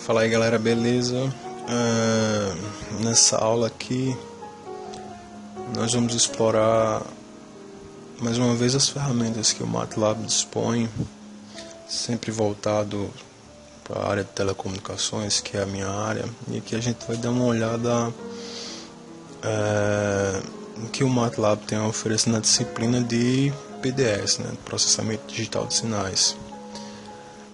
Fala aí galera, beleza? Nessa aula aqui nós vamos explorar mais uma vez as ferramentas que o MATLAB dispõe, sempre voltado para a área de telecomunicações, que é a minha área, e aqui a gente vai dar uma olhada no que o MATLAB tem a oferecer na disciplina de PDS, né, Processamento Digital de Sinais.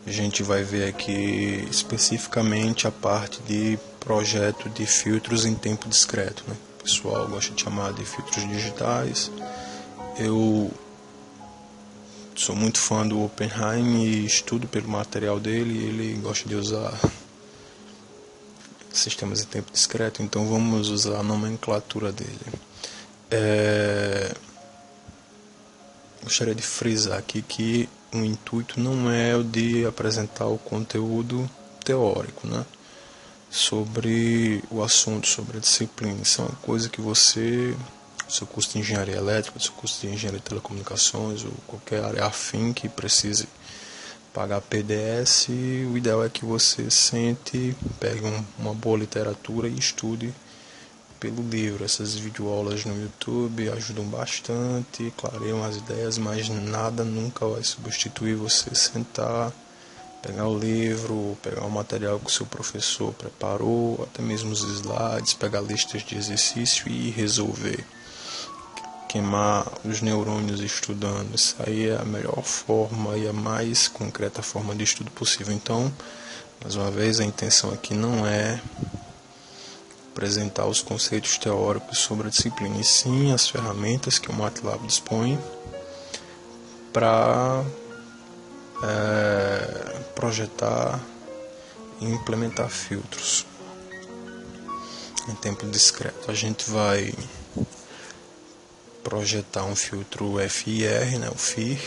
A gente vai ver aqui especificamente a parte de projeto de filtros em tempo discreto, né? O pessoal gosta de chamar de filtros digitais. Eu sou muito fã do Oppenheim e estudo pelo material dele. Ele gosta de usar sistemas em tempo discreto, então vamos usar a nomenclatura dele. Gostaria de frisar aqui que o intuito não é o de apresentar o conteúdo teórico, né, sobre o assunto, sobre a disciplina. Isso é uma coisa que você, seu curso de engenharia elétrica, seu curso de engenharia de telecomunicações ou qualquer área afim que precise pagar PDS, o ideal é que você sente, pegue uma boa literatura e estude pelo livro. Essas videoaulas no YouTube ajudam bastante, clareiam as ideias, mas nada nunca vai substituir você sentar, pegar o livro, pegar o material que o seu professor preparou, até mesmo os slides, pegar listas de exercício e resolver. Queimar os neurônios estudando, isso aí é a melhor forma e a mais concreta forma de estudo possível. Então, mais uma vez, a intenção aqui não é apresentar os conceitos teóricos sobre a disciplina, e sim as ferramentas que o MATLAB dispõe para projetar e implementar filtros em tempo discreto. A gente vai projetar um filtro FIR, né, o FIR,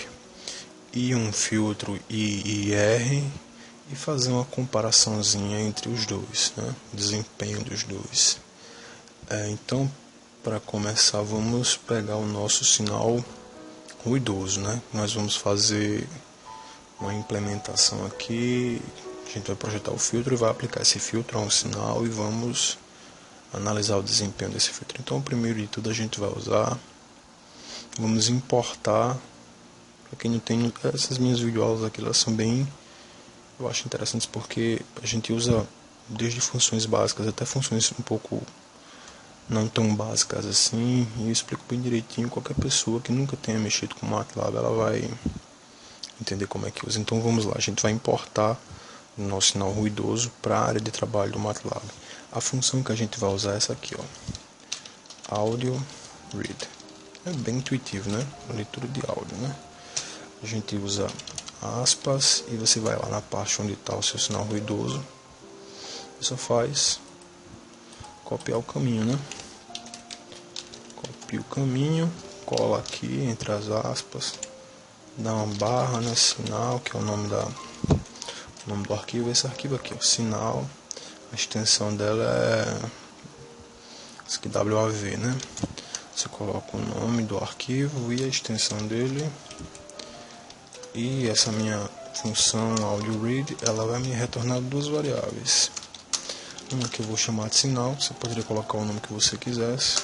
e um filtro IIR, e fazer uma comparaçãozinha entre os dois, né? O desempenho dos dois. Então, para começar, vamos pegar o nosso sinal ruidoso, né? Nós vamos fazer uma implementação aqui. A gente vai projetar o filtro e vai aplicar esse filtro a um sinal e vamos analisar o desempenho desse filtro. Então, primeiro de tudo, a gente vai vamos importar. Para quem não tem, essas minhas videoaulas aqui, elas são bem, eu acho interessantes, porque a gente usa desde funções básicas até funções um pouco não tão básicas assim, e eu explico bem direitinho. Qualquer pessoa que nunca tenha mexido com MATLAB, ela vai entender como é que usa. Então vamos lá, a gente vai importar o nosso sinal ruidoso para a área de trabalho do MATLAB. A função que a gente vai usar é essa aqui, ó, Audio Read. É bem intuitivo, né? Leitura de áudio, né? A gente usa aspas e você vai lá na parte onde está o seu sinal ruidoso. Você só faz copiar o caminho, né? Copia o caminho, cola aqui entre as aspas, dá uma barra, né? Sinal, que é o nome do arquivo. Esse arquivo aqui, ó, sinal. A extensão dela é isso aqui, WAV, né? Você coloca o nome do arquivo e a extensão dele. E essa minha função AudioRead, ela vai me retornar duas variáveis. Uma que eu vou chamar de sinal, você poderia colocar o nome que você quisesse.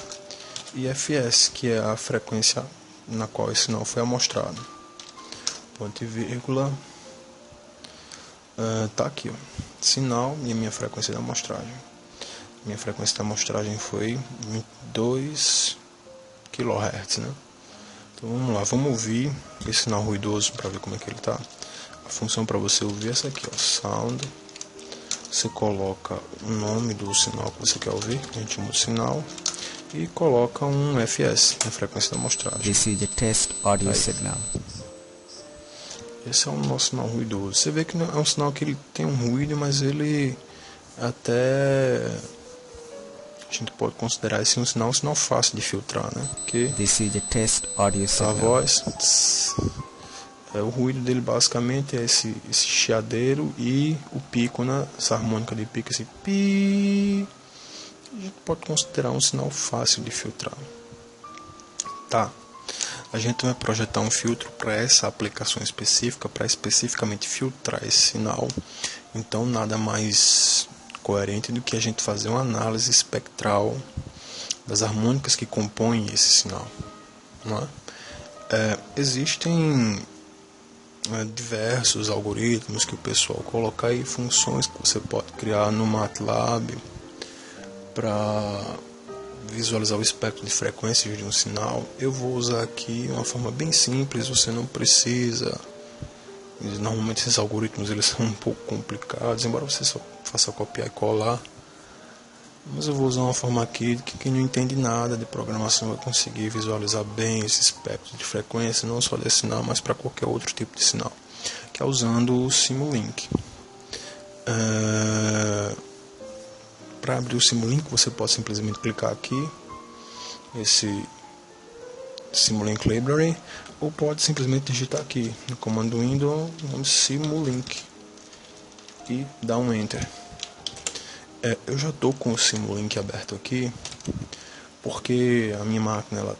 E fs, que é a frequência na qual esse sinal foi amostrado. Ponto e vírgula. Tá aqui, ó, sinal e a minha frequência de amostragem. Minha frequência de amostragem foi 22 kHz, né? Então vamos lá, vamos ouvir esse sinal ruidoso para ver como é que ele está. A função para você ouvir é essa aqui, ó, Sound. Você coloca o nome do sinal que você quer ouvir, a gente chama de sinal, e coloca um fs, a frequência da amostragem. This is the test audio signal. Esse é o nosso sinal ruidoso. Você vê que é um sinal que ele tem um ruído, mas ele até a gente pode considerar esse um sinal fácil de filtrar, né? Porque This is the test audio a signal. voz, o ruído dele basicamente é esse chiadeiro e o pico, né? Essa harmônica de pico, esse pi. A gente pode considerar um sinal fácil de filtrar. Tá. a gente vai projetar um filtro para essa aplicação específica, para especificamente filtrar esse sinal. Então nada mais coerente do que a gente fazer uma análise espectral das harmônicas que compõem esse sinal, não é? Existem diversos algoritmos que o pessoal coloca aí, funções que você pode criar no MATLAB para visualizar o espectro de frequências de um sinal. Eu vou usar aqui uma forma bem simples, você não precisa. Normalmente esses algoritmos eles são um pouco complicados, embora você só faça copiar e colar. Mas eu vou usar uma forma aqui que quem não entende nada de programação vai conseguir visualizar bem esse espectro de frequência, não só desse sinal, mas para qualquer outro tipo de sinal, que é usando o Simulink. Para abrir o Simulink, você pode simplesmente clicar aqui, esse Simulink Library, ou pode simplesmente digitar aqui no comando Windows Simulink e dar um Enter. Eu já estou com o Simulink aberto aqui, porque a minha máquina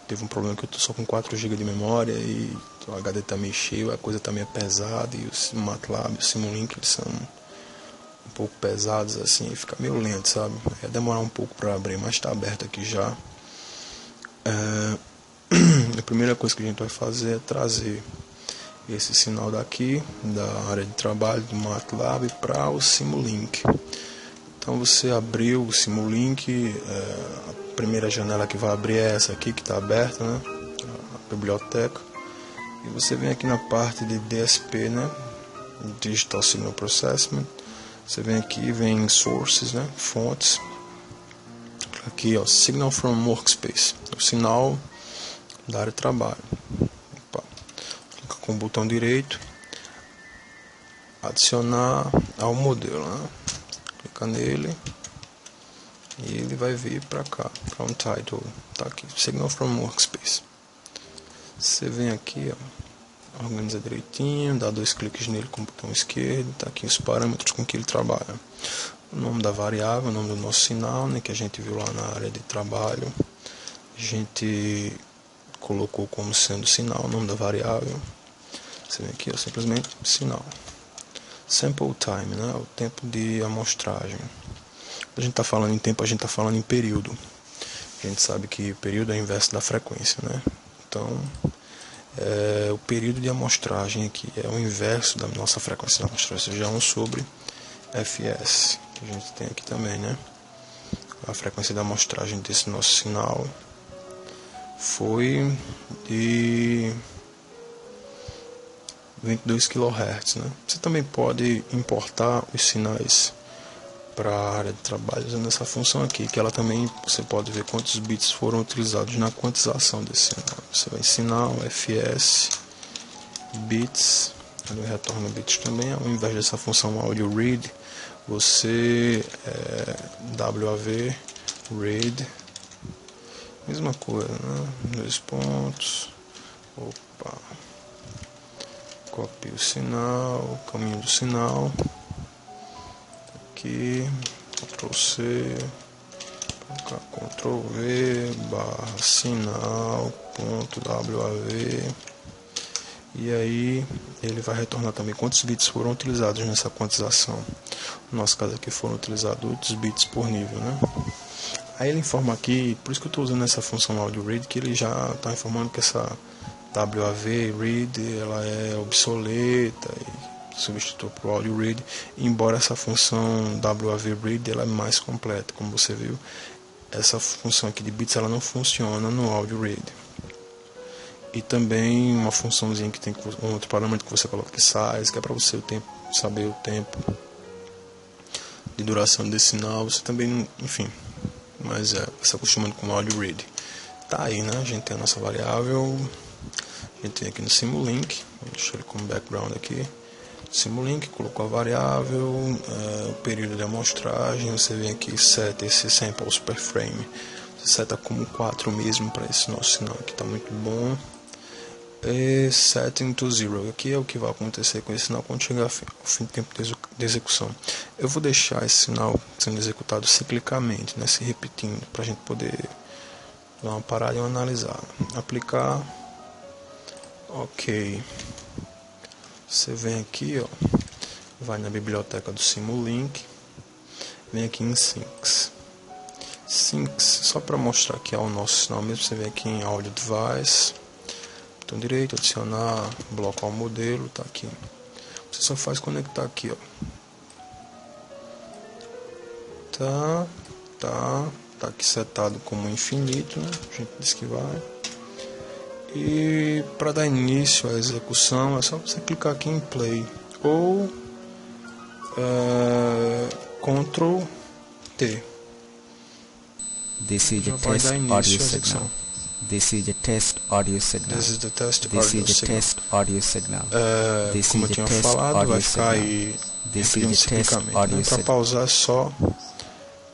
teve um problema que eu estou só com 4 GB de memória e o HD está meio cheio, a coisa está meio pesada, e o MATLAB e o Simulink eles são um pouco pesados assim, e fica meio lento, sabe? Vai demorar um pouco para abrir, mas está aberto aqui já. A primeira coisa que a gente vai fazer é trazer esse sinal daqui da área de trabalho do MATLAB para o Simulink. Então você abriu o Simulink, a primeira janela que vai abrir é essa aqui que está aberta, né? A biblioteca, e você vem aqui na parte de DSP, né? Digital Signal Processing. Você vem aqui, vem Sources, né? Fontes. Aqui, ó, Signal from Workspace, o sinal da área de trabalho. Clica com o botão direito, adicionar ao modelo, né? Clica nele e ele vai vir para cá, para um title, tá aqui, Signal from Workspace. Você vem aqui, ó, organiza direitinho, dá 2 cliques nele com o botão esquerdo, tá aqui os parâmetros com que ele trabalha. O nome da variável, o nome do nosso sinal, né, que a gente viu lá na área de trabalho. A gente colocou como sendo sinal o nome da variável. Você vem aqui, ó, simplesmente sinal. Sample time, né, o tempo de amostragem. Quando a gente está falando em tempo, a gente está falando em período. A gente sabe que período é o inverso da frequência, né? Então, o período de amostragem aqui é o inverso da nossa frequência de amostragem, ou seja, 1 sobre fs, que a gente tem aqui também, né? A frequência de amostragem desse nosso sinal foi de 22 kHz, né? Você também pode importar os sinais para a área de trabalho usando essa função aqui, que ela também, você pode ver quantos bits foram utilizados na quantização desse sinal. Você vai em sinal, fs, bits, ele retorna bits também. Ao invés dessa função audio read, você WAV read, mesma coisa, né? 2 pontos, copia o sinal, caminho do sinal, aqui, Ctrl C, Ctrl V, barra sinal, ponto WAV, e aí ele vai retornar também quantos bits foram utilizados nessa quantização. No nosso caso aqui foram utilizados 8 bits por nível, né? Aí ele informa aqui, por isso que eu estou usando essa função audio read, que ele já está informando que essa WAV read ela é obsoleta e substitui para o audio read, embora essa função WAV read ela é mais completa. Como você viu, essa função aqui de bits ela não funciona no audio read. E também uma funçãozinha que tem um outro parâmetro que você coloca aqui, size, que é para você saber o tempo de duração desse sinal. Você também, enfim, mas você está acostumando com o audio read. Tá aí, né? A gente tem a nossa variável, a gente tem aqui no Simulink, vou deixar ele como background aqui. Simulink, colocou a variável, o período de amostragem, você vem aqui set esse samples per frame, você seta como 4 mesmo para esse nosso sinal aqui, está muito bom. E setting to 0, aqui é o que vai acontecer com esse sinal quando chegar ao fim do tempo de execução. Eu vou deixar esse sinal sendo executado ciclicamente, né, se repetindo, para a gente poder Dar uma parada e analisar. Aplicar. Ok. Você vem aqui, ó. Vai na biblioteca do Simulink. Vem aqui em Syncs. Syncs, só para mostrar que é o nosso sinal mesmo. Você vem aqui em Audio Device. Botão direito, adicionar, bloco ao modelo. Tá aqui. Você só faz conectar aqui, ó. Tá aqui setado como infinito, né? A gente diz que vai. E para dar início à execução é só você clicar aqui em Play ou Ctrl T. This is the Já vai test dar início audio à execução. signal. This is the test audio signal. This is the test This audio is the signal. test audio signal. This Como is eu the tinha test falado, audio vai ficar signal. aí This is repetindo the test ciclicamente, audio né? Para signal. pausar é só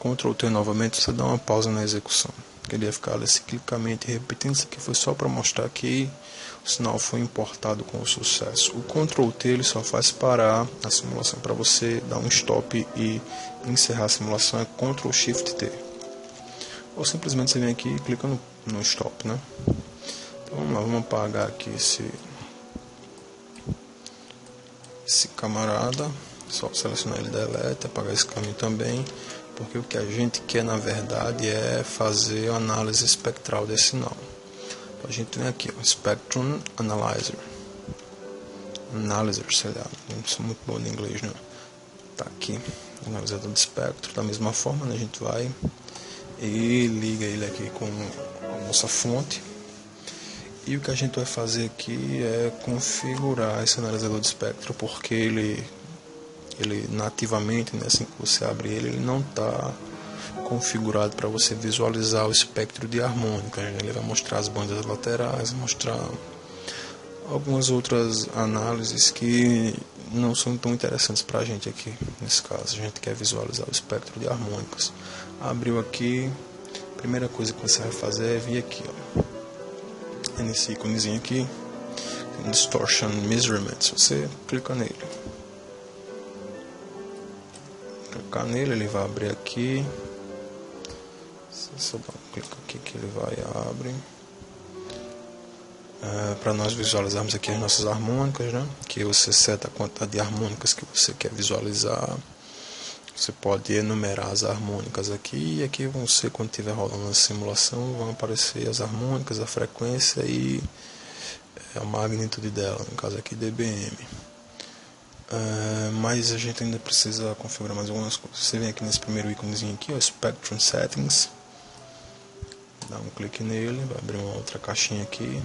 Ctrl T novamente, você dá uma pausa na execução. Ele ia ficar ali ciclicamente repetindo. Isso aqui foi só para mostrar que o sinal foi importado com sucesso. O Ctrl T ele só faz parar a simulação. Para você dar um stop e encerrar a simulação é Ctrl Shift T. Ou simplesmente você vem aqui e clica no stop, né? Então vamos lá, vamos apagar aqui esse camarada. Só selecionar ele delete, apagar esse caminho também. Porque o que a gente quer na verdade é fazer a análise espectral desse sinal. Então a gente vem aqui, ó, Spectrum Analyzer. Analyzer, sei lá, não sou muito bom em inglês, não. Tá aqui, analisador de espectro. Da mesma forma, né, a gente vai e liga ele aqui com a nossa fonte. E o que a gente vai fazer aqui é configurar esse analisador de espectro, porque ele nativamente, né, assim que você abre ele não está configurado para você visualizar o espectro de harmônica. Ele vai mostrar as bandas laterais, mostrar algumas outras análises que não são tão interessantes para a gente aqui. Nesse caso, a gente quer visualizar o espectro de harmônicas. Abriu aqui, a primeira coisa que você vai fazer é vir aqui, ó, nesse íconezinho aqui, Distortion Measurements. Você clica nele. Clicar nele, ele vai abrir aqui. Se eu dar um clique aqui que ele vai abrir. Para nós visualizarmos aqui as nossas harmônicas, né? Que você seta a quantidade de harmônicas que você quer visualizar. Você pode enumerar as harmônicas aqui, e aqui vão ser, quando estiver rolando a simulação, vão aparecer as harmônicas, a frequência e a magnitude dela, no caso aqui dBm. Mas a gente ainda precisa configurar mais algumas coisas. Você vem aqui nesse primeiro íconezinho aqui, ó, Spectrum Settings. Dá um clique nele, vai abrir uma outra caixinha aqui.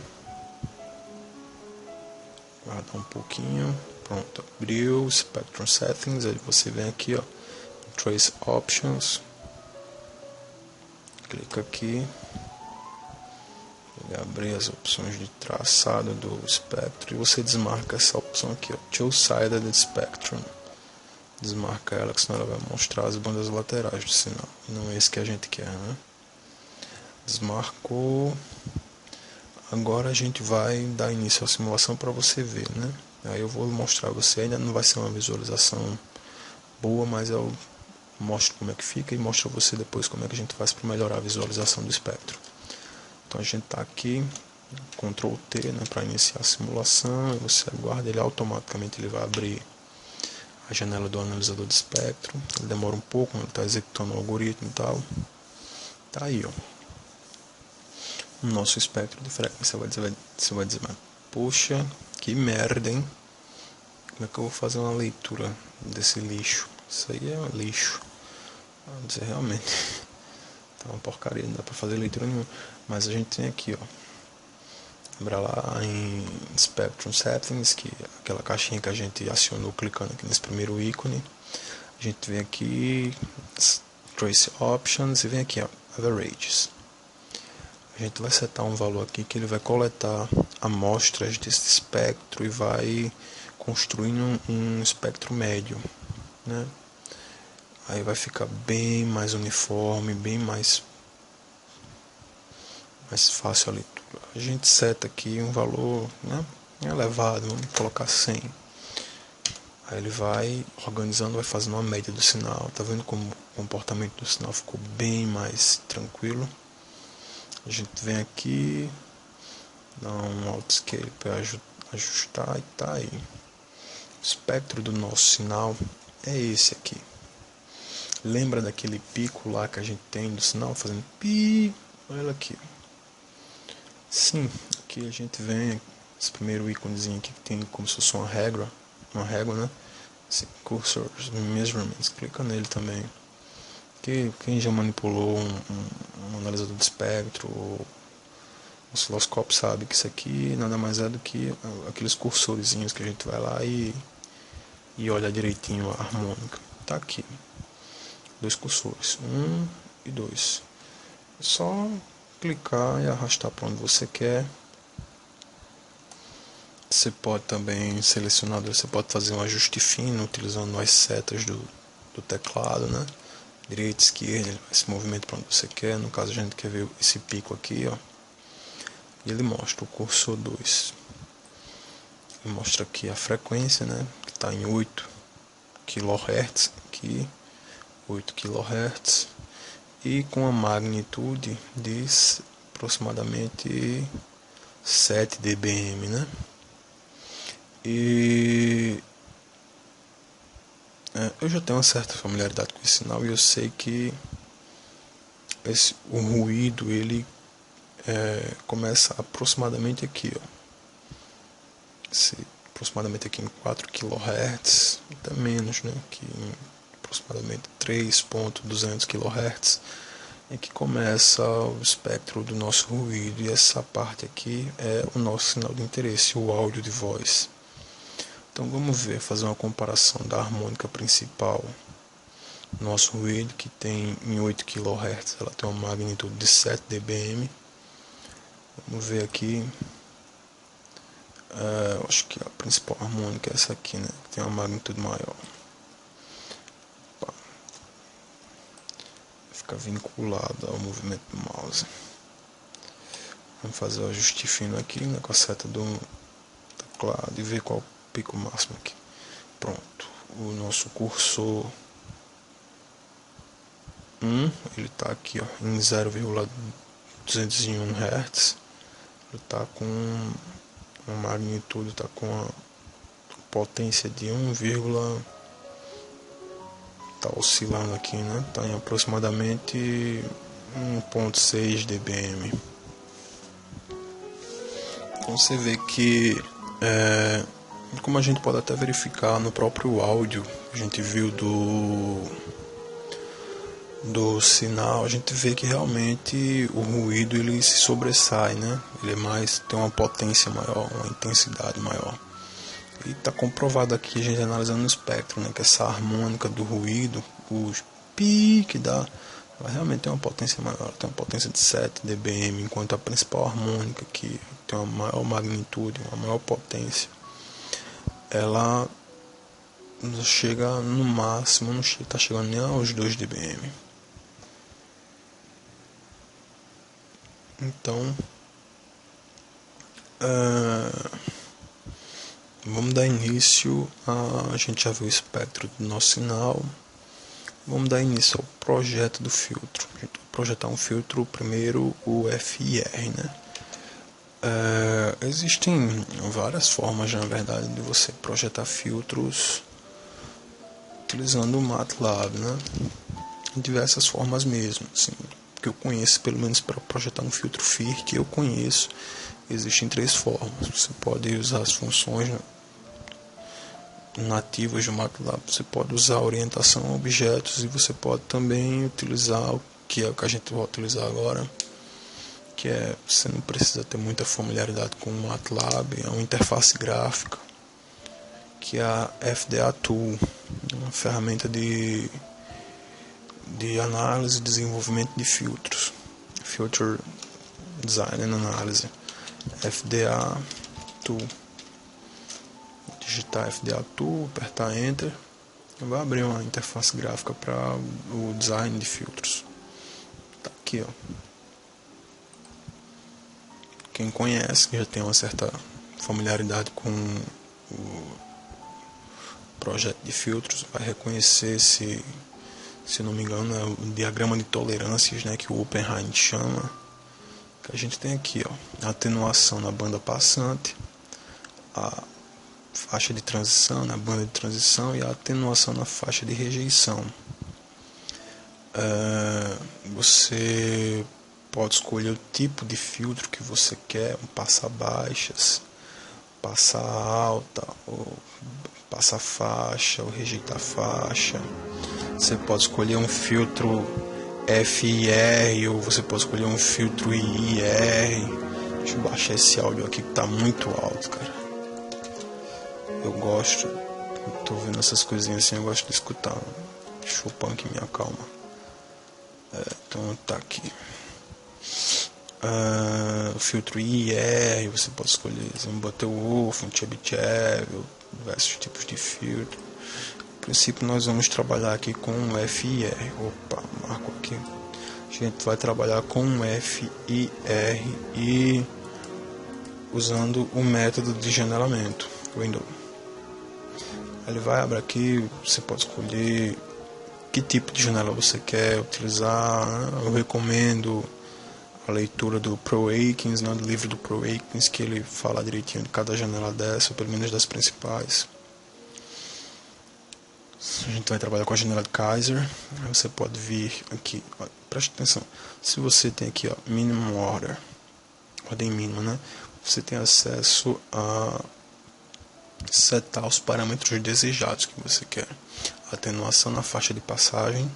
Guarda um pouquinho. Pronto, abriu Spectrum Settings. Aí você vem aqui, ó, Trace Options. Clica aqui. Ele abre as opções de traçado do espectro e você desmarca essa opção aqui, ó, Two-Sided Spectrum. Desmarca ela, que senão ela vai mostrar as bandas laterais do sinal. Não é esse que a gente quer, né? Desmarcou. Agora a gente vai dar início à simulação para você ver, né? Aí eu vou mostrar a você, ainda não vai ser uma visualização boa, mas eu mostro como é que fica e mostro a você depois como é que a gente faz para melhorar a visualização do espectro. Então a gente está aqui, Ctrl T, né, para iniciar a simulação, e você aguarda, ele automaticamente ele vai abrir a janela do analisador de espectro. Ele demora um pouco, ele está executando o algoritmo e tal. Tá aí, ó, o nosso espectro de frequência. Você vai dizer, mas poxa, que merda, hein? Como é que eu vou fazer uma leitura desse lixo? Isso aí é um lixo. Vou dizer, realmente tá uma porcaria, não dá para fazer leitura nenhuma. Mas a gente tem aqui, ó, lembra lá em Spectrum Settings, que é aquela caixinha que a gente acionou clicando aqui nesse primeiro ícone. A gente vem aqui, Trace Options, e vem aqui, ó, Averages. A gente vai setar um valor aqui que ele vai coletar amostras desse espectro e vai construindo um espectro médio, né? Aí vai ficar bem mais uniforme, bem mais fácil a leitura. A gente seta aqui um valor, né, elevado, vamos colocar 100. Aí ele vai organizando, vai fazendo uma média do sinal. Tá vendo como o comportamento do sinal ficou bem mais tranquilo? A gente vem aqui, dá um Outscape para ajustar e tá aí. O espectro do nosso sinal é esse aqui. Lembra daquele pico lá que a gente tem do sinal fazendo pi? Olha aqui. Sim, aqui a gente vem, esse primeiro íconezinho aqui que tem como se fosse uma régua, né? Esse cursor measurements, clica nele também. Que quem já manipulou um analisador de espectro ou osciloscópio sabe que isso aqui nada mais é do que aqueles cursorzinhos que a gente vai lá e olha direitinho a harmônica. Tá aqui. 2 cursores, 1 e 2. É só clicar e arrastar para onde você quer. Você pode também selecionar, você pode fazer um ajuste fino utilizando as setas do teclado, né? Direita, esquerda, ele vai se movimentar para onde você quer. No caso a gente quer ver esse pico aqui, ó. E ele mostra o cursor 2. Ele mostra aqui a frequência, né? Que está em 8 kHz aqui, 8 kHz, e com a magnitude de aproximadamente 7 dBm, né? E eu já tenho uma certa familiaridade com esse sinal e eu sei que o ruído ele começa aproximadamente aqui, ó. Aproximadamente aqui em 4 kHz, até menos, né? Aqui em aproximadamente 3.200 kHz é que começa o espectro do nosso ruído, e essa parte aqui é o nosso sinal de interesse, o áudio de voz. Então vamos ver, fazer uma comparação da harmônica principal, nosso ruído, que tem em 8 kHz, ela tem uma magnitude de 7 dBm. Vamos ver aqui, acho que a principal harmônica é essa aqui, né, que tem uma magnitude maior. Fica vinculado ao movimento do mouse. Vamos fazer o ajuste fino aqui, né, com a seta do teclado e ver qual o pico máximo aqui. Pronto, o nosso cursor 1, ele está aqui, ó, em 0,201 Hz. Ele está com uma magnitude, está com a potência de 1, está oscilando aqui, né? Está em aproximadamente 1.6 dBm. Então você vê que como a gente pode até verificar no próprio áudio, a gente viu do sinal, a gente vê que realmente o ruído ele se sobressai, né? Ele tem uma potência maior, uma intensidade maior. E está comprovado aqui, a gente analisando o espectro, né, que essa harmônica do ruído, o pi que dá, ela realmente tem uma potência maior, tem uma potência de 7 dBm, enquanto a principal harmônica, que tem uma maior magnitude, uma maior potência, ela chega no máximo, não está chegando nem aos 2 dBm. Então, vamos dar início a gente já viu o espectro do nosso sinal. Vamos dar início ao projeto do filtro. A gente vai projetar um filtro, primeiro o FIR, né? Existem várias formas, na verdade, de você projetar filtros utilizando o MATLAB, né? Diversas formas mesmo, assim, que eu conheço, pelo menos para projetar um filtro FIR que eu conheço, existem 3 formas. Você pode usar as funções nativas do MATLAB, você pode usar a orientação a objetos, e você pode também utilizar o que é o que a gente vai utilizar agora, que você não precisa ter muita familiaridade com o MATLAB, é uma interface gráfica, que é a FDA Tool, uma ferramenta de análise e desenvolvimento de filtros, Filter Design and Analysis, FDA Tool. Digitar FDA Tool, apertar Enter, vai abrir uma interface gráfica para o design de filtros. Tá aqui, ó. Quem conhece, que já tem uma certa familiaridade com o projeto de filtros, vai reconhecer se não me engano, é o diagrama de tolerâncias, né, que o Oppenheim chama. A gente tem aqui, ó, a atenuação na banda passante, a faixa de transição, na banda de transição, e a atenuação na faixa de rejeição. Você pode escolher o tipo de filtro que você quer, um passa baixas, passa alta, ou passa faixa, ou rejeitar faixa. Você pode escolher um filtro FIR, ou você pode escolher um filtro IR. Deixa eu baixar esse áudio aqui que tá muito alto, cara. Eu gosto, tô vendo essas coisinhas assim, eu gosto de escutar. Chopin que me acalma. Então tá aqui. O filtro IR, você pode escolher um Butterworth, um Chebyshev, diversos tipos de filtro. No princípio nós vamos trabalhar aqui com um FIR. Opa, marco aqui. A gente vai trabalhar com um FIR e usando o método de janelamento, window. Ele vai abrir aqui, você pode escolher que tipo de janela você quer utilizar. Eu recomendo a leitura do Pro Akins, né, do livro do Pro Akins, que ele fala direitinho de cada janela dessa, ou pelo menos das principais. A gente vai trabalhar com a janela de Kaiser. Aí você pode vir aqui, ó, preste atenção. Se você tem aqui, ó, minimum order, ordem mínima, né? Você tem acesso a setar os parâmetros desejados que você quer. A atenuação na faixa de passagem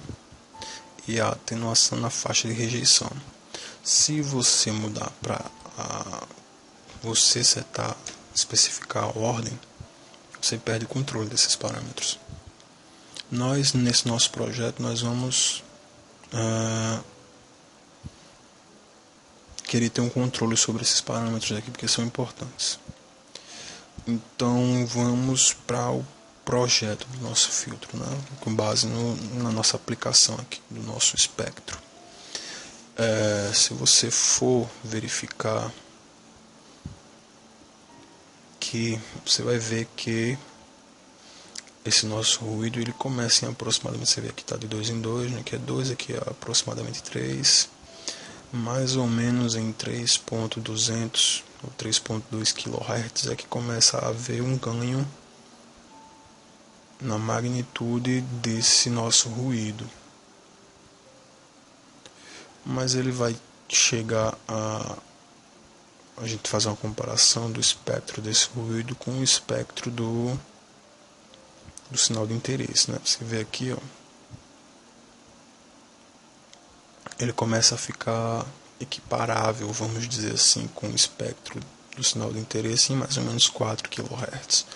e a atenuação na faixa de rejeição. Se você mudar para você setar, especificar a ordem, você perde o controle desses parâmetros. Nós, nesse nosso projeto, nós vamos querer ter um controle sobre esses parâmetros aqui, porque são importantes. Então vamos para o projeto do nosso filtro, né? Com base na nossa aplicação aqui do nosso espectro. Se você for verificar que você vai ver que esse nosso ruído ele começa em aproximadamente, você vê aqui está de 2 em 2, né? Aqui é 2, aqui é aproximadamente 3, mais ou menos em 3.200 ou 3.2 kHz é que começa a haver um ganho na magnitude desse nosso ruído. Mas ele vai chegar a gente fazer uma comparação do espectro desse ruído com o espectro do sinal de interesse, né? Você vê aqui, ó, ele começa a ficar equiparável, vamos dizer assim, com o espectro do sinal de interesse em mais ou menos 4 kHz.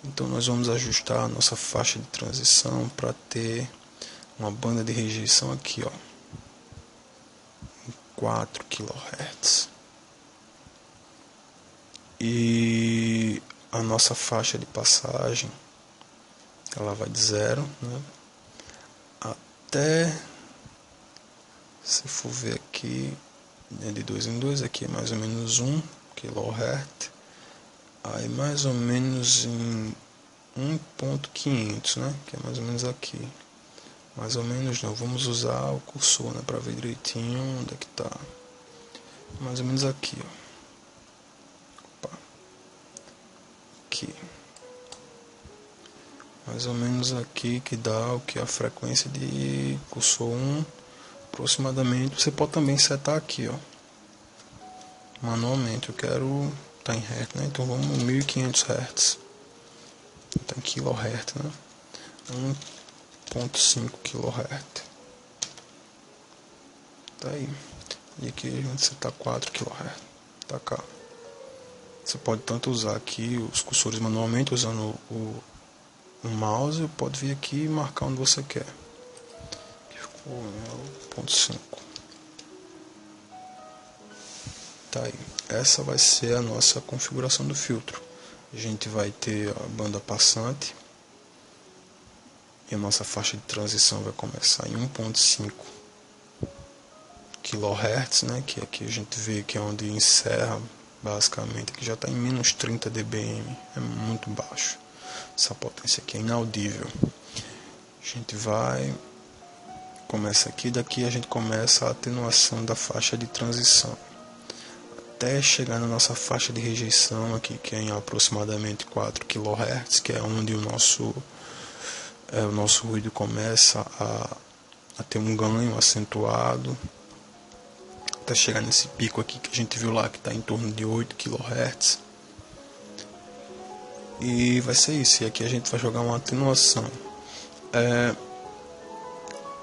Então nós vamos ajustar a nossa faixa de transição para ter uma banda de rejeição aqui, ó, 4 kHz. E a nossa faixa de passagem, ela vai de 0, né, até, se for ver aqui, é de 2 em 2, aqui é mais ou menos 1 kHz. Aí mais ou menos em 1.500, né, que é mais ou menos aqui. Mais ou menos não, vamos usar o cursor, né, para ver direitinho onde é que tá. Mais ou menos aqui, ó. Opa. Aqui. Mais ou menos aqui que dá o que a frequência de cursor 1 aproximadamente. Você pode também setar aqui, ó, manualmente. Eu quero tá em Hz, né? Então vamos 1500 Hz. Tá em kHz, né? 1.5 kHz. Tá aí. E aqui a gente seta 4 kHz. Tá cá. Você pode tanto usar aqui os cursores manualmente usando o mouse, ou pode vir aqui e marcar onde você quer. Aqui ficou 1.5. Tá aí. Essa vai ser a nossa configuração do filtro. A gente vai ter a banda passante e a nossa faixa de transição vai começar em 1.5 kHz, né? Que aqui a gente vê que é onde encerra basicamente, que já está em menos 30 dBm, é muito baixo. Essa potência aqui é inaudível. A gente vai, começa aqui, daqui a gente começa a atenuação da faixa de transição. até chegar na nossa faixa de rejeição aqui, que é em aproximadamente 4 kHz, que é onde o nosso ruído começa a ter um ganho acentuado, até chegar nesse pico aqui que a gente viu lá, que está em torno de 8 kHz. E vai ser isso, e aqui a gente vai jogar uma atenuação.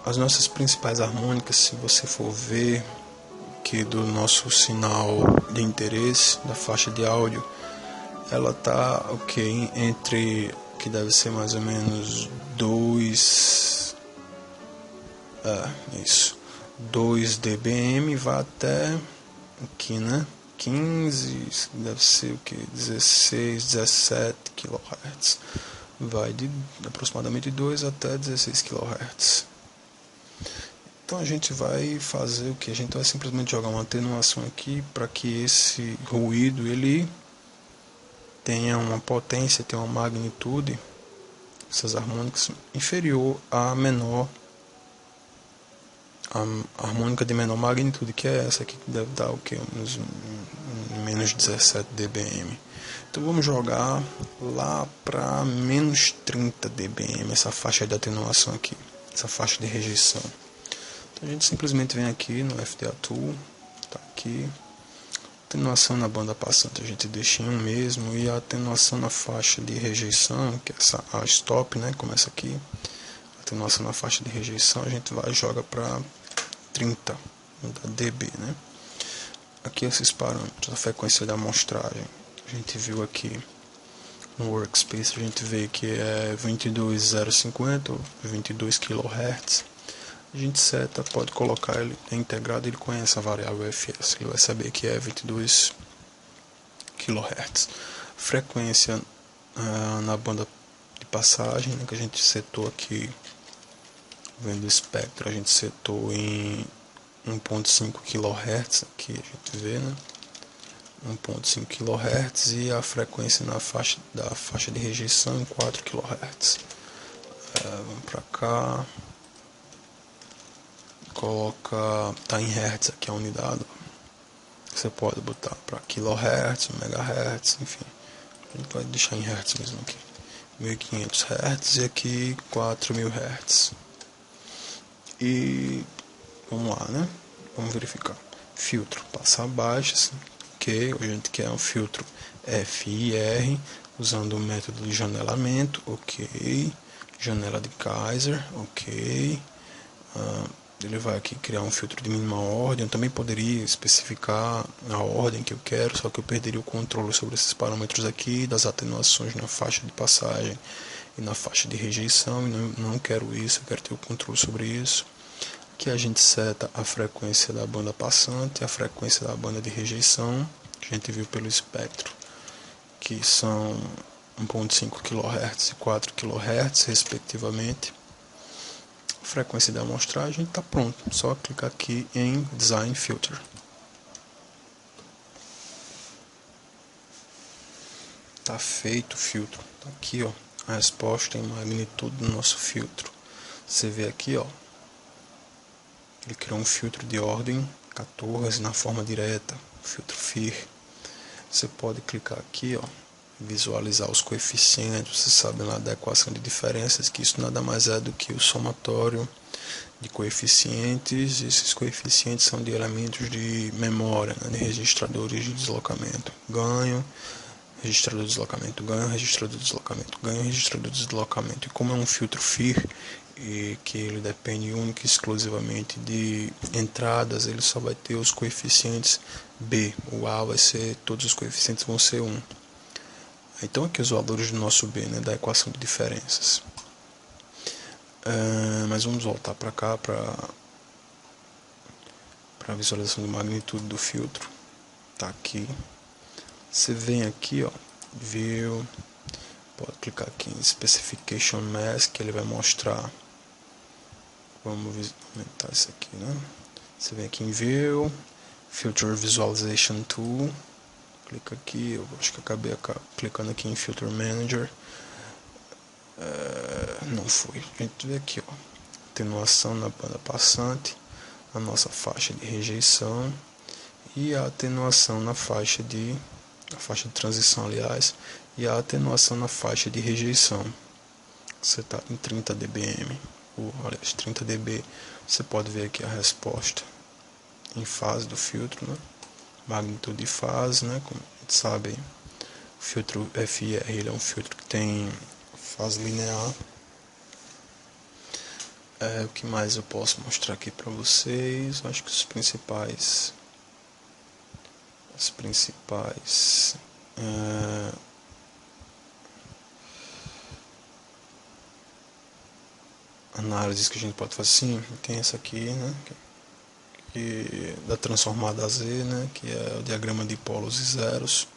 As nossas principais harmônicas, se você for ver que do nosso sinal de interesse, da faixa de áudio, ela tá entre, que deve ser mais ou menos 2 dBm, vai até aqui, né? 15, deve ser o que? 16, 17 kHz. Vai de aproximadamente 2 até 16 kHz. Então a gente vai fazer o que? A gente vai simplesmente jogar uma atenuação aqui para que esse ruído ele tenha uma potência, tenha uma magnitude, essas harmônicas, inferior à menor, a harmônica de menor magnitude, que é essa aqui, que deve dar o que? Menos 17 dBm. Então vamos jogar lá para menos 30 dBm, essa faixa de atenuação aqui, essa faixa de rejeição. Então a gente simplesmente vem aqui no FDA Tool, tá aqui, atenuação na banda passante a gente deixa em 1 mesmo, e a atenuação na faixa de rejeição, que é a stop, né, começa aqui, atenuação na faixa de rejeição, a gente vai e joga para 30 dB, né. Aqui esses parâmetros, a frequência da amostragem, a gente viu aqui no Workspace, a gente vê que é 22.050 ou 22 kHz. A gente seta, pode colocar, ele é integrado, ele conhece a variável fs, ele vai saber que é 22 kHz. Frequência na banda de passagem, né, que a gente setou aqui, vendo o espectro, a gente setou em 1.5 kHz, aqui a gente vê, né, 1.5 kHz, e a frequência da faixa de rejeição em 4 kHz. Vamos para cá. Coloca, tá em hertz aqui a unidade, você pode botar para kilohertz, megahertz, enfim, a gente vai deixar em hertz mesmo aqui, 1500 hertz, e aqui 4000 hertz. E vamos lá, né, vamos verificar. Filtro, passar baixas, ok, a gente quer um filtro FIR, usando o método de janelamento, ok, janela de Kaiser, ok. Ele vai aqui criar um filtro de mínima ordem. Eu também poderia especificar a ordem que eu quero, só que eu perderia o controle sobre esses parâmetros aqui, das atenuações na faixa de passagem e na faixa de rejeição, e não quero isso, eu quero ter o controle sobre isso. Aqui a gente seta a frequência da banda passante e a frequência da banda de rejeição, que a gente viu pelo espectro, que são 1.5 kHz e 4 kHz respectivamente. Frequência da amostragem, está pronto, só clicar aqui em Design Filter. Está feito o filtro, tá aqui, ó, a resposta em magnitude do nosso filtro. Você vê aqui, ó, ele criou um filtro de ordem 14 na forma direta, filtro FIR. Você pode clicar aqui, ó, visualizar os coeficientes. Você sabe lá da equação de diferenças, que isso nada mais é do que o somatório de coeficientes. Esses coeficientes são de elementos de memória, né, de registradores de deslocamento. Ganho, registrador de deslocamento, ganho, registrador de deslocamento, ganho, registrador de deslocamento. E como é um filtro FIR, e que ele depende única e exclusivamente de entradas, ele só vai ter os coeficientes B. O A vai ser, todos os coeficientes vão ser 1. Então aqui os valores do nosso B, né, da equação de diferenças. Mas vamos voltar para cá, para a visualização de magnitude do filtro. Tá aqui. Você vem aqui, ó, View, pode clicar aqui em Specification Mask, que ele vai mostrar. Vamos aumentar isso aqui, né? Você vem aqui em View, Filter Visualization Tool. Clica aqui, eu acho que acabei clicando aqui em Filter Manager. Não foi. A gente vê aqui, ó, atenuação na banda passante, a nossa faixa de rejeição e a atenuação na faixa de transição, aliás, e a atenuação na faixa de rejeição. Você está em 30 dBm, ou aliás, 30 dB. Você pode ver aqui a resposta em fase do filtro, né? Magnitude de fase, né? Como a gente sabe, o filtro FIR ele é um filtro que tem fase linear. O que mais eu posso mostrar aqui para vocês? Acho que as principais análises que a gente pode fazer. Sim, tem essa aqui, né? Da transformada a Z, né? Que é o diagrama de polos e zeros.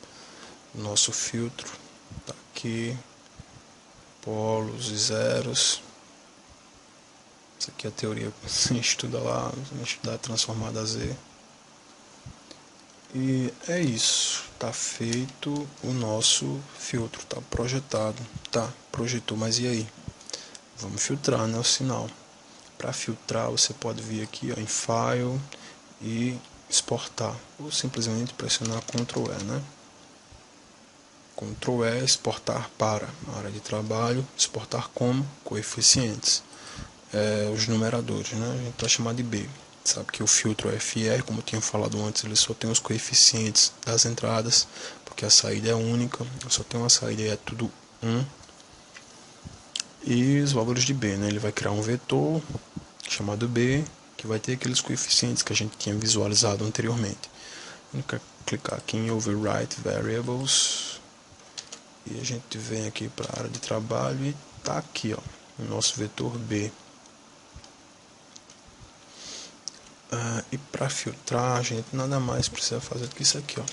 Nosso filtro tá aqui, polos e zeros. Isso aqui é a teoria que você estuda lá, estudar a transformada a Z. E é isso, tá feito o nosso filtro, tá projetado, projetou, mas e aí? Vamos filtrar, né, o sinal. Para filtrar, você pode vir aqui, ó, em File e exportar, ou simplesmente pressionar Ctrl E, né? Ctrl E, exportar para a área de trabalho, exportar como coeficientes, os numeradores, né? A gente vai chamar de B. Sabe que o filtro FR, como eu tinha falado antes, ele só tem os coeficientes das entradas, porque a saída é única, só tem uma saída e é tudo 1. E os valores de B, né? Ele vai criar um vetor chamado B, que vai ter aqueles coeficientes que a gente tinha visualizado anteriormente. Vou clicar aqui em Overwrite Variables e a gente vem aqui para a área de trabalho e tá aqui, ó, o nosso vetor B. E para filtrar, a gente nada mais precisa fazer do que isso aqui, ó.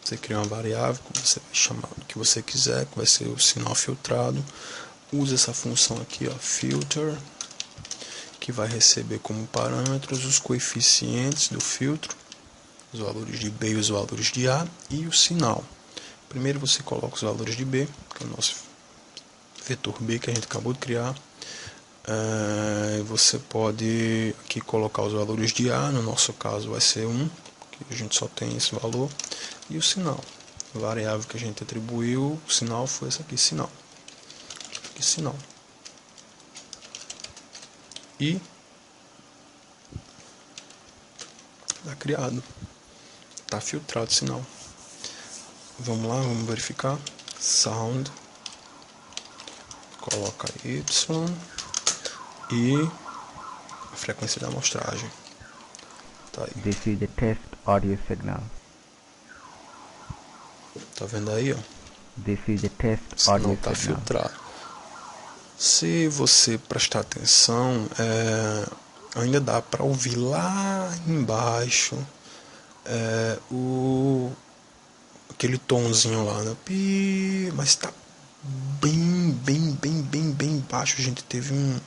Você cria uma variável que você vai chamar do que você quiser, que vai ser o sinal filtrado. Usa essa função aqui, ó, filter, que vai receber como parâmetros os coeficientes do filtro, os valores de B e os valores de A, e o sinal. Primeiro você coloca os valores de B, que é o nosso vetor B que a gente acabou de criar. Você pode aqui colocar os valores de A, no nosso caso vai ser 1, que a gente só tem esse valor, e o sinal. A variável que a gente atribuiu, o sinal foi esse aqui, sinal. Sinal. E está criado, está filtrado o sinal. Vamos lá, vamos verificar. Sound, coloca Y e a frequência da amostragem. Tá aí. This is the test audio signal. Tá vendo aí, ó? This is the test o audio sinal tá signal. filtrado. Se você prestar atenção, ainda dá para ouvir lá embaixo aquele tomzinho lá, né? Mas está bem baixo. A gente teve um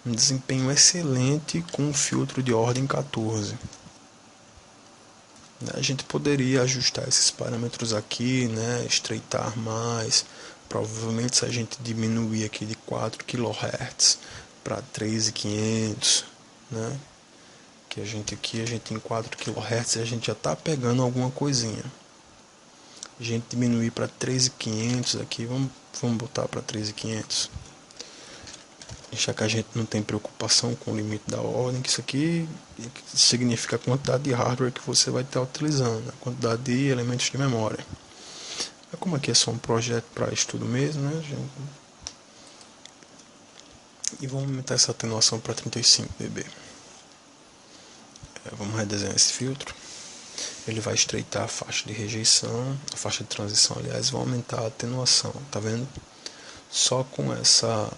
desempenho excelente com o filtro de ordem 14. A gente poderia ajustar esses parâmetros aqui, né? Estreitar mais. Provavelmente se a gente diminuir aqui de 4 kHz para 3.500, né? Que a gente em 4 kHz a gente já está pegando alguma coisinha. A gente diminuir para 3.500 aqui, vamos botar para 3.500. Já que a gente não tem preocupação com o limite da ordem, que isso aqui significa a quantidade de hardware que você vai estar utilizando, a quantidade de elementos de memória. Como aqui é só um projeto para estudo mesmo, né, gente? E vamos aumentar essa atenuação para 35 dB. Vamos redesenhar esse filtro. Ele vai estreitar a faixa de rejeição, a faixa de transição, aliás, vai aumentar a atenuação, tá vendo? Só com essa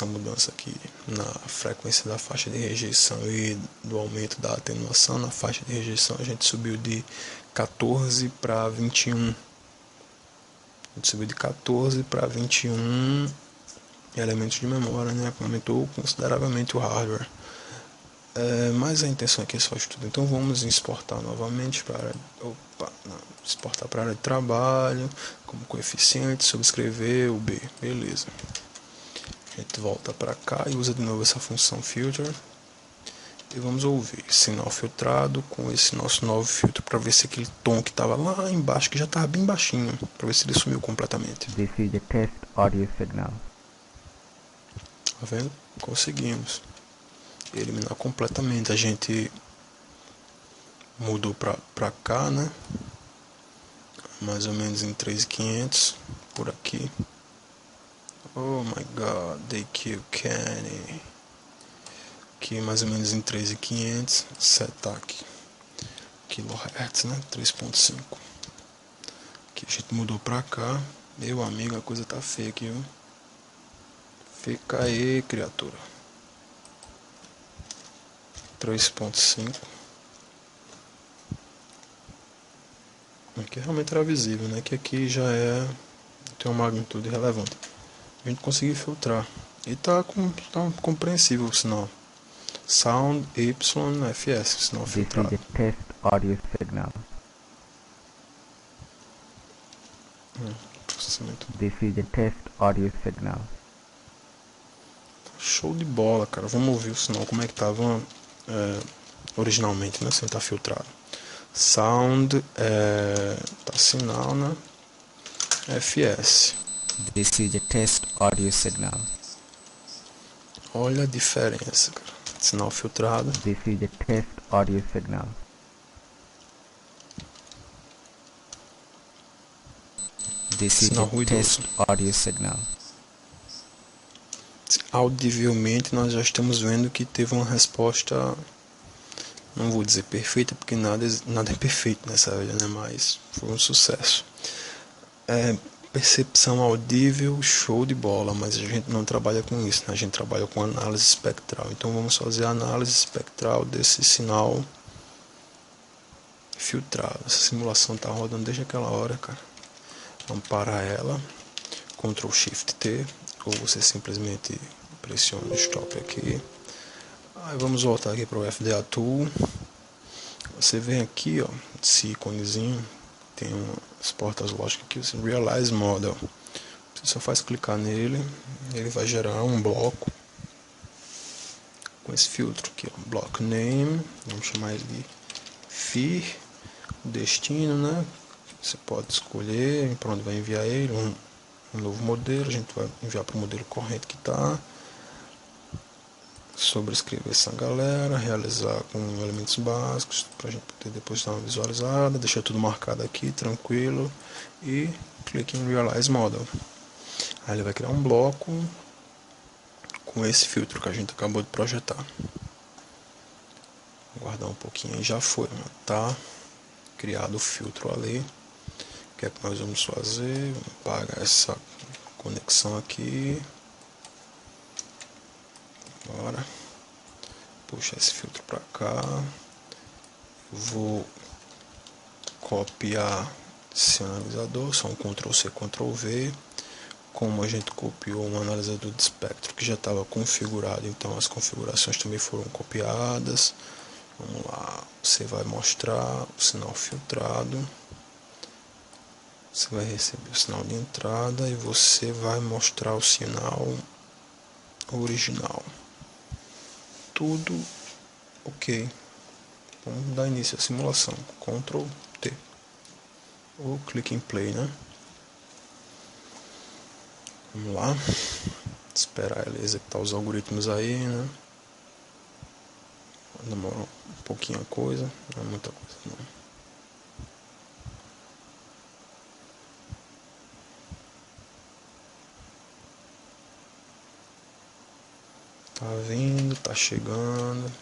mudança aqui na frequência da faixa de rejeição e do aumento da atenuação na faixa de rejeição, a gente subiu de 14 para 21. A gente subiu de 14 para 21 elementos de memória, né? Aumentou consideravelmente o hardware. Mas a intenção aqui é só estudo. Então vamos exportar novamente para exportar para a área de trabalho, como coeficiente, subscrever o B. Beleza. A gente volta para cá e usa de novo essa função filter E vamos ouvir sinal filtrado com esse nosso novo filtro para ver se aquele tom que estava lá embaixo, que já estava bem baixinho, para ver se ele sumiu completamente. This is the test audio signal. Tá vendo? Conseguimos eliminar completamente. A gente mudou pra cá, né? Mais ou menos em 3.500 por aqui. Oh my god, they kill Kenny. Aqui mais ou menos em 3.500, setac kHz, né? 3.5. Aqui a gente mudou pra cá. Meu amigo, a coisa tá feia aqui, viu? Fica aí, criatura. 3.5. Aqui realmente era visível, né? Que aqui já tem uma magnitude relevante. A gente conseguiu filtrar. E tá compreensível o sinal. Sound YFS, sinal This is filtrado. the test audio signal. Processamento. This is the test audio signal. Show de bola, cara. Vamos ouvir o sinal como é que tava originalmente, né? Sem estar filtrado. Sound tá sinal, né? FS. This is the test audio signal. Olha a diferença, cara. Sinal filtrado. This is the test audio signal. This is Sinal the ruidoso. test audio signal. Audivelmente nós já estamos vendo que teve uma resposta, não vou dizer perfeita, porque nada é perfeito nessa área, né? Mas foi um sucesso. Percepção audível, show de bola, mas a gente não trabalha com isso, né? A gente trabalha com análise espectral. Então vamos fazer a análise espectral desse sinal filtrado. Essa simulação está rodando desde aquela hora, cara. Vamos parar ela, Ctrl Shift T, ou você simplesmente pressiona o stop aqui. Aí vamos voltar aqui para o FDA Tool. Você vem aqui, ó, esse íconezinho, tem umas portas lógicas aqui, o Realize Model. Você só faz clicar nele, ele vai gerar um bloco com esse filtro aqui, ó, Block Name, vamos chamar ele de FIR, destino, né? Você pode escolher para onde vai enviar ele, um novo modelo, a gente vai enviar para o modelo corrente que está. Sobrescrever essa galera, realizar com elementos básicos para a gente poder depois dar uma visualizada, deixar tudo marcado aqui, tranquilo, e clique em Realize Model. Aí ele vai criar um bloco com esse filtro que a gente acabou de projetar. Vou guardar um pouquinho aí, já foi, tá criado o filtro ali. O que é que nós vamos fazer? Vamos apagar essa conexão aqui. Bora puxar esse filtro para cá. Vou copiar esse analisador, só um Ctrl C, Ctrl V. Como a gente copiou um analisador de espectro que já estava configurado, então as configurações também foram copiadas. Vamos lá, você vai mostrar o sinal filtrado. Você vai receber o sinal de entrada e você vai mostrar o sinal original. Tudo ok. Vamos dar início à simulação. Ctrl T. Ou clique em play, né? Vamos lá. Esperar ele executar os algoritmos aí, né? Demora um pouquinho a coisa, não é muita coisa não. Tá vindo, tá chegando.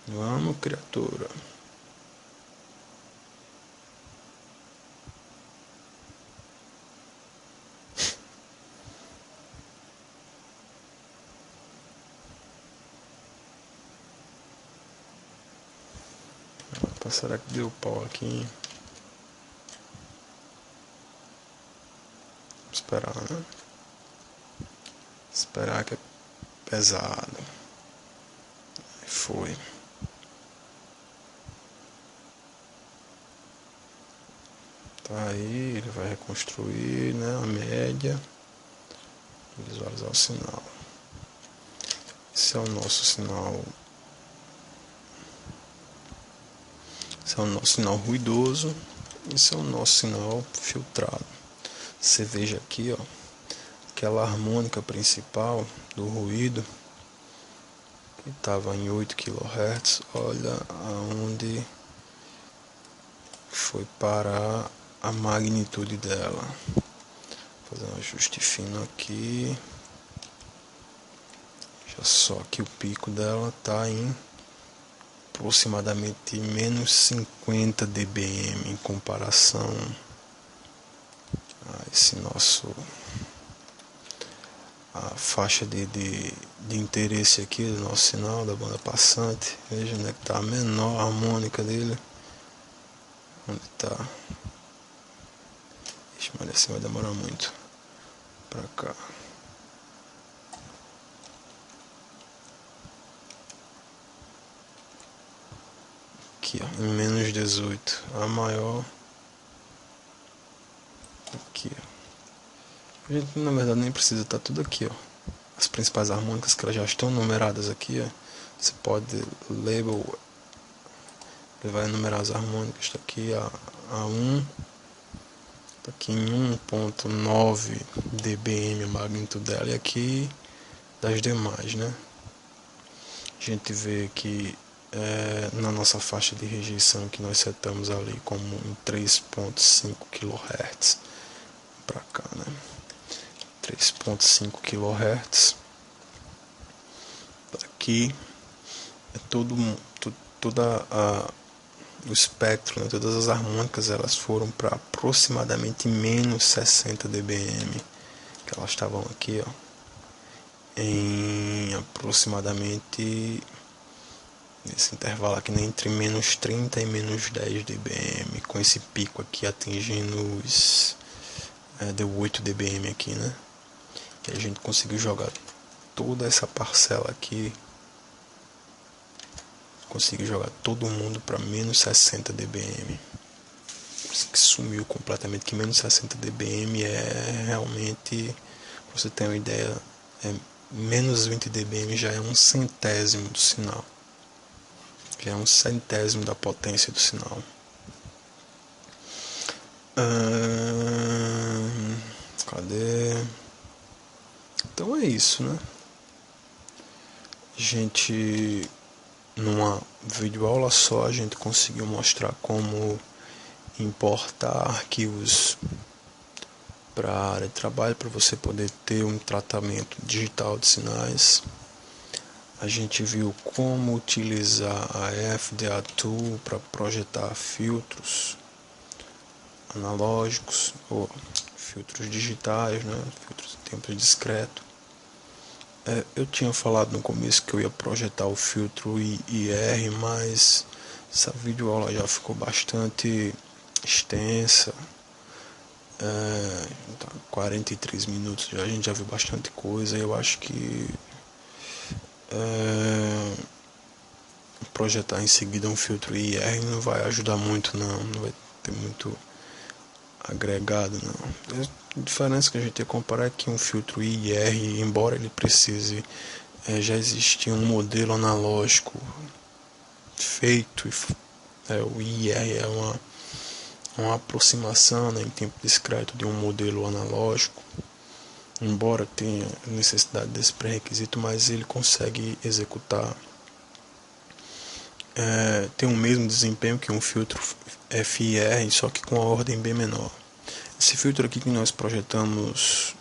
Vamos, criatura. Será que deu pau aqui? Esperar, né? Esperar que é pesado. Foi. Tá aí, ele vai reconstruir, né, a média, visualizar o sinal. Esse é o nosso sinal. Esse é o nosso sinal ruidoso. Esse é o nosso sinal filtrado. Você veja aqui, ó, aquela harmônica principal do ruído que estava em 8 kHz. Olha aonde foi parar a magnitude dela. Vou fazer um ajuste fino aqui. Já só que o pico dela está em aproximadamente menos 50 dBm em comparação a esse nosso a faixa de interesse aqui do nosso sinal da banda passante. Veja onde é que está a menor harmônica dele. Onde está? Ixi, mas assim vai demorar muito pra cá. Aqui, ó, em menos 18. A maior aqui, ó. A gente na verdade nem precisa, tá tudo aqui, ó. As principais harmônicas que elas já estão numeradas aqui, ó. Você pode label, ele vai numerar as harmônicas. Está aqui a 1, tá aqui em 1.9 dBm a magnitude dela, e aqui das demais, né? A gente vê que na nossa faixa de rejeição que nós setamos ali como em 3.5 kHz para cá, né? 3.5 kHz. Aqui é toda o espectro, né? Todas as harmônicas elas foram para aproximadamente menos 60 dBm, que elas estavam aqui, ó, em aproximadamente nesse intervalo aqui, né, entre menos 30 e menos 10 dBm, com esse pico aqui atingindo os deu 8 dBm aqui, né? E a gente conseguiu jogar toda essa parcela aqui, conseguiu jogar todo mundo para menos 60 dBm. Que sumiu completamente, que menos 60 dBm é realmente, pra você ter uma ideia, menos 20 dBm já é um centésimo do sinal. Já é um centésimo da potência do sinal. Cadê? Então é isso, né? A gente, numa videoaula só, a gente conseguiu mostrar como importar arquivos para a área de trabalho, para você poder ter um tratamento digital de sinais. A gente viu como utilizar a FDA Tool para projetar filtros analógicos ou filtros digitais, né? Filtros de tempo discreto. Eu tinha falado no começo que eu ia projetar o filtro IR, mas essa videoaula já ficou bastante extensa. 43 minutos já, a gente já viu bastante coisa. Eu acho que projetar em seguida um filtro IR não vai ajudar muito, não vai ter muito agregado, não. A diferença que a gente tem que comparar é que um filtro IR, embora ele precise, já existia um modelo analógico feito, o IR é uma aproximação, né, em tempo discreto de um modelo analógico, embora tenha necessidade desse pré-requisito, mas ele consegue executar, tem o mesmo desempenho que um filtro FIR, só que com a ordem bem menor. Esse filtro aqui que nós projetamos,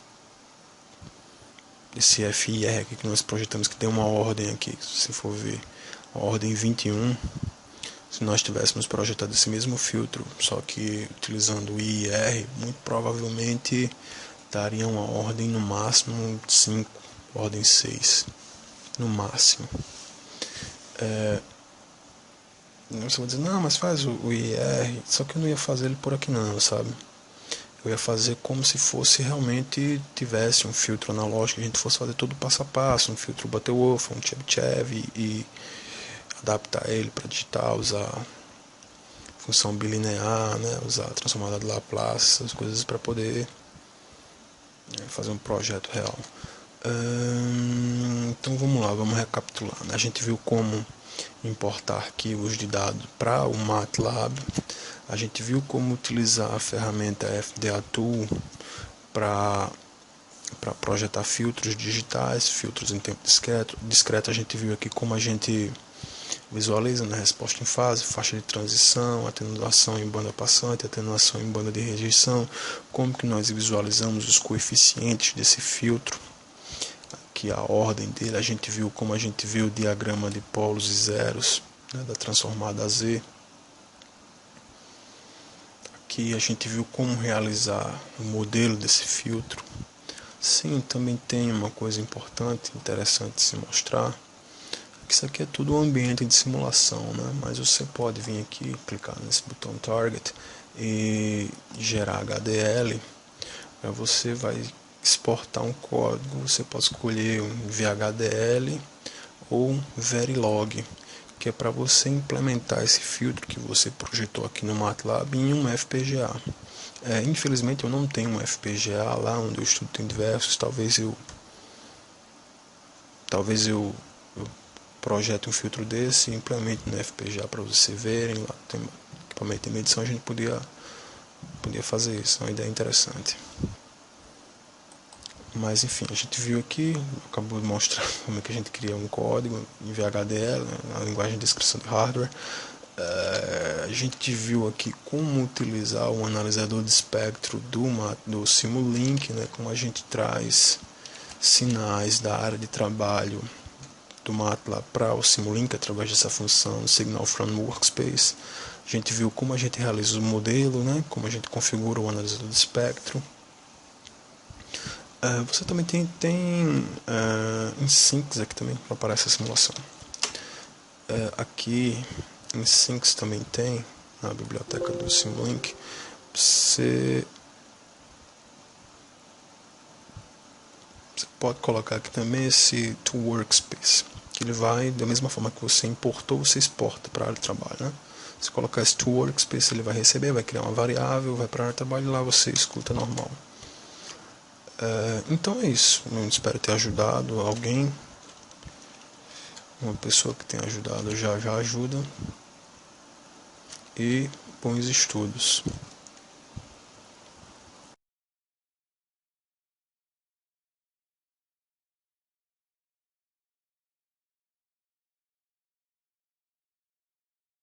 esse FIR aqui que nós projetamos, que tem uma ordem aqui, se você for ver, a ordem 21, se nós tivéssemos projetado esse mesmo filtro, só que utilizando o IR, muito provavelmente daria uma ordem no máximo 5, ordem 6, no máximo. Você vai dizer, não, mas faz o IR, só que eu não ia fazer ele por aqui não, sabe? Eu ia fazer como se fosse realmente tivesse um filtro analógico, a gente fosse fazer todo passo a passo, um filtro Butterworth, um Chebyshev e adaptar ele para digital, usar função bilinear, né? Usar a transformada de Laplace, essas coisas para poder fazer um projeto real. Então vamos lá, vamos recapitular. A gente viu como importar arquivos de dados para o MATLAB. A gente viu como utilizar a ferramenta FDA Tool para projetar filtros digitais, filtros em tempo discreto. A gente viu aqui como a gente visualiza, né, resposta em fase, faixa de transição, atenuação em banda passante, atenuação em banda de rejeição, como que nós visualizamos os coeficientes desse filtro, aqui a ordem dele. A gente viu como a gente viu o diagrama de polos e zeros, né, da transformada Z. Aqui a gente viu como realizar o modelo desse filtro. Sim, também tem uma coisa importante, interessante de se mostrar. Isso aqui é tudo um ambiente de simulação, né? Mas você pode vir aqui, clicar nesse botão Target e gerar HDL. Você vai exportar um código, você pode escolher um VHDL ou um Verilog, que é para você implementar esse filtro que você projetou aqui no MATLAB em um FPGA. Infelizmente eu não tenho um FPGA lá onde eu estudo, tem diversos, talvez eu projete um filtro desse e implemente no FPGA para vocês verem. Lá tem equipamento de medição, a gente podia fazer isso, é uma ideia interessante. Mas enfim, a gente viu aqui, acabou de mostrar como é que a gente cria um código em VHDL, né, na linguagem de descrição de hardware. A gente viu aqui como utilizar o analisador de espectro do Simulink, né, como a gente traz sinais da área de trabalho do MATLAB para o Simulink através dessa função Signal from Workspace. A gente viu como a gente realiza o modelo, né, como a gente configura o analisador de espectro. Você também tem em Syncs aqui também aparece a simulação. Aqui em Syncs também tem, na biblioteca do Simulink, você pode colocar aqui também esse To Workspace, que ele vai, da mesma forma que você importou, você exporta para a área de trabalho, né? Se colocar esse To Workspace, ele vai receber, vai criar uma variável, vai para a área de trabalho e lá você escuta normal. Então é isso, eu espero ter ajudado alguém. Uma pessoa que tenha ajudado já ajuda. E bons estudos.